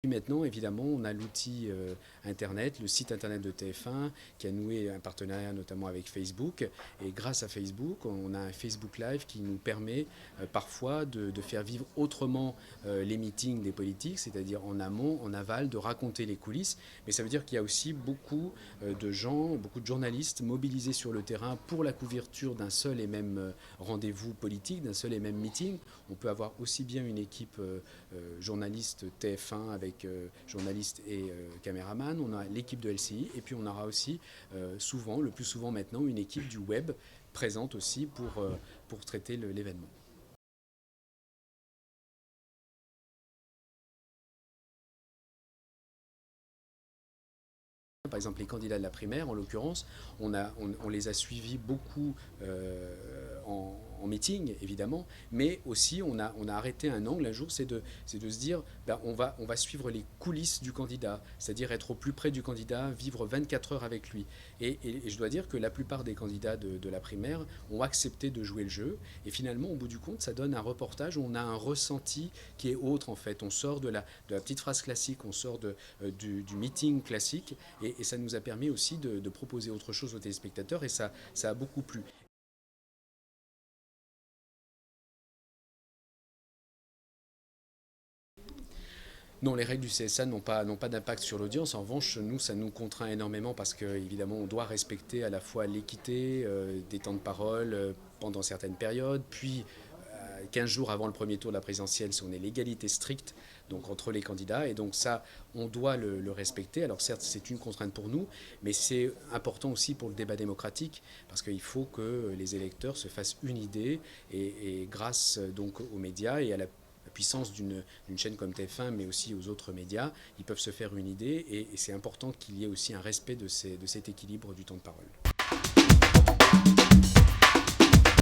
Maintenant, évidemment, on a l'outil Internet, le site Internet de TF1, qui a noué un partenariat notamment avec Facebook. Et grâce à Facebook, on a un Facebook Live qui nous permet parfois de faire vivre autrement les meetings des politiques, c'est-à-dire en amont, en aval, de raconter les coulisses. Mais ça veut dire qu'il y a aussi beaucoup de gens, beaucoup de journalistes mobilisés sur le terrain pour la couverture d'un seul et même rendez-vous politique, d'un seul et même meeting. On peut avoir aussi bien une équipe journaliste TF1 avec journalistes et caméramans, on a l'équipe de LCI et puis on aura aussi souvent, le plus souvent maintenant, une équipe du web présente aussi pour traiter l'événement. Par exemple, les candidats de la primaire, en l'occurrence, on les a suivis beaucoup en meeting, évidemment, mais aussi on a arrêté un angle un jour, c'est de se dire, ben, on va suivre les coulisses du candidat, c'est-à-dire être au plus près du candidat, vivre 24 heures avec lui. Et je dois dire que la plupart des candidats de la primaire ont accepté de jouer le jeu, et finalement, au bout du compte, ça donne un reportage où on a un ressenti qui est autre, en fait. On sort de la petite phrase classique, on sort du meeting classique, et ça nous a permis aussi de proposer autre chose aux téléspectateurs et ça a beaucoup plu. Non, les règles du CSA n'ont pas d'impact sur l'audience. En revanche, nous, ça nous contraint énormément parce qu'évidemment, on doit respecter à la fois l'équité des temps de parole pendant certaines périodes, puis 15 jours avant le premier tour de la présidentielle, on est l'égalité stricte donc entre les candidats et donc ça on doit le respecter. Alors certes c'est une contrainte pour nous mais c'est important aussi pour le débat démocratique parce qu'il faut que les électeurs se fassent une idée et grâce donc aux médias et à la puissance d'une chaîne comme TF1 mais aussi aux autres médias, ils peuvent se faire une idée et c'est important qu'il y ait aussi un respect de cet équilibre du temps de parole.